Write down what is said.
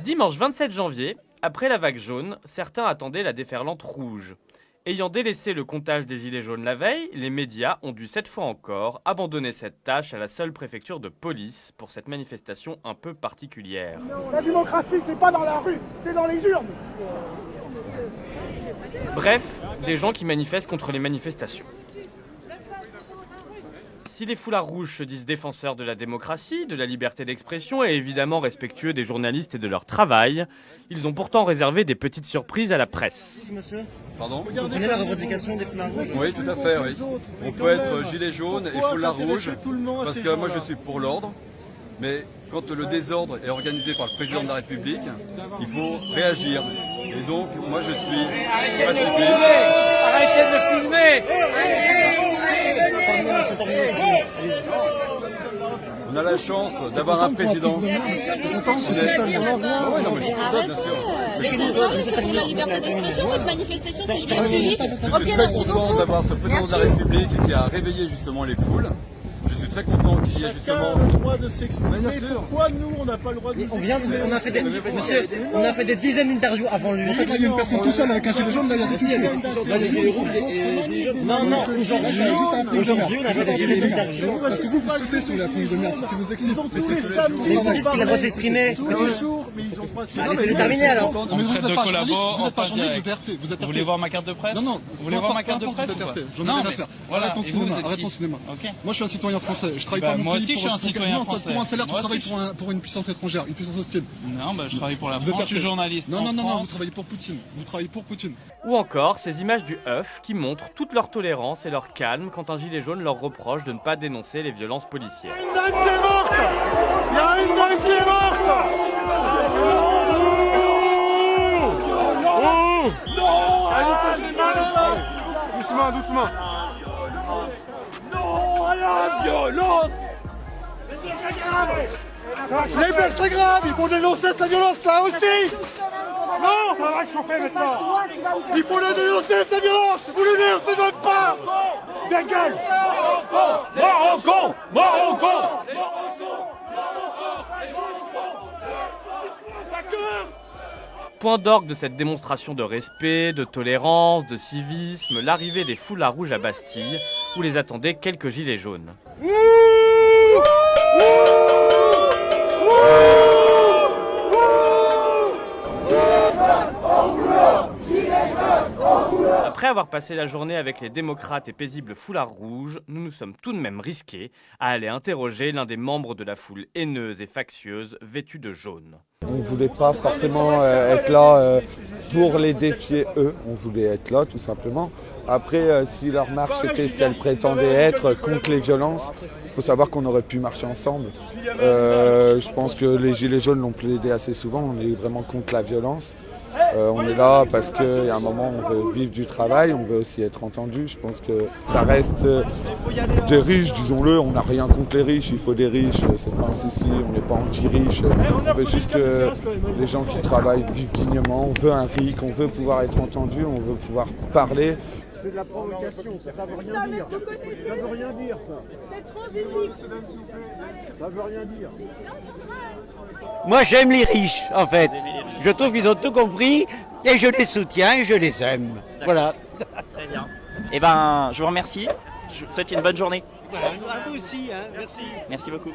Dimanche 27 janvier, après la vague jaune, certains attendaient la déferlante rouge. Ayant délaissé le comptage des gilets jaunes la veille, les médias ont dû cette fois encore abandonner cette tâche à la seule préfecture de police pour cette manifestation un peu particulière. La démocratie, c'est pas dans la rue, c'est dans les urnes. Bref, des gens qui manifestent contre les manifestations. Si les foulards rouges se disent défenseurs de la démocratie, de la liberté d'expression et évidemment respectueux des journalistes et de leur travail, ils ont pourtant réservé des petites surprises à la presse. Monsieur, Pardon ? vous prenez la revendication des foulards rouges ? Oui, tout à fait, oui. On peut être gilet jaune et foulard rouge, parce que moi je suis pour l'ordre, mais quand le désordre est organisé par le président de la République, il faut réagir. Et donc, moi je suis pacifiste. Arrêtez de filmer! On a la chance d'avoir un président. Arrêtez, laissez jouer, c'est pour la liberté d'expression, votre manifestation, si je bien suivi. Ok, Je suis très merci content beaucoup. d'avoir ce président de la République qui a réveillé justement les foules. Je suis très content qu'il y ait Chacun justement... a le droit de s'exprimer. Bien sûr. Pourquoi nous, on n'a pas le droit de nous exprimer? On a fait des dizaines d'interviews avant lui. En fait, là, il y a une personne tout seule avec un gilet jaune, là, il y a des filles. Là, les gilets rouges et les gilets jaunes. Non, aujourd'hui, on a fait des dizaines d'interviews. Parce que vous sautez sur la tenue de merde, c'est ce qui vous excite. Ils ont tous les samedis, Mais vous dites qu'il a le droit de s'exprimer. toujours, mais ils ont pas... Laissez-le terminer alors. Non, mais vous traite êtes de pas collabo journaliste, vous en êtes pas pas journaliste, direct. vous êtes RT. Vous êtes Vous RT. voulez voir ma carte de presse? Non, Vous voulez voir ma carte de presse vous êtes ou pas? RT. J'en ai Non, rien à mais faire. voilà. Arrête ton Et vous, cinéma, vous êtes arrête qui? ton cinéma. Ok. Moi, je suis un citoyen français. Je travaille Bah, pas mon moi pays aussi, je suis un citoyen français. pour un salaire, tu Moi travailles aussi, pour une puissance étrangère, une puissance hostile. Non, bah, je travaille pour la Vous êtes France, je suis RT. journaliste. Non, en non, non, vous France. travaillez pour Poutine. Vous travaillez pour Poutine. Ou encore ces images du œuf qui montrent toute leur tolérance et leur calme quand un gilet jaune leur reproche de ne pas dénoncer les violences policières. Une dame qui est morte. Il y a une dame qui est morte. Doucement, doucement. Non à la violence. Les blessés, c'est grave, il faut dénoncer cette violence-là aussi. Non, ça va chauffer maintenant. Il faut le dénoncer, cette violence. Vous le dénoncez même pas. Dégage. Mort au con. Mort au con. Point d'orgue de cette démonstration de respect, de tolérance, de civisme, l'arrivée des foulards rouges à Bastille, où les attendaient quelques gilets jaunes. Après avoir passé la journée avec les démocrates et paisibles foulards rouges, nous nous sommes tout de même risqués à aller interroger l'un des membres de la foule haineuse et factieuse vêtue de jaune. On ne voulait pas forcément être là pour les défier eux, on voulait être là tout simplement. Après, si leur marche était ce qu'elle prétendait être contre les violences, il faut savoir qu'on aurait pu marcher ensemble. Je pense que les Gilets jaunes l'ont plaidé assez souvent, on est vraiment contre la violence. On est là parce qu'à un moment on veut vivre du travail, on veut aussi être entendu. Je pense que ça reste des riches, disons-le, on n'a rien contre les riches, il faut des riches, c'est pas un souci, on n'est pas anti-riches. On veut juste que les gens qui travaillent vivent dignement, on veut un RIC, on veut pouvoir être entendu, on veut pouvoir parler. C'est de la provocation, ça veut rien dire. Ça veut rien dire ça. C'est transitif. Ça veut rien dire. Moi, j'aime les riches, en fait. Je trouve qu'ils ont tout compris et je les soutiens et je les aime. Voilà. Très bien. Eh ben, je vous remercie. Je vous souhaite une bonne journée. Voilà, à vous aussi, hein. Merci. Merci beaucoup.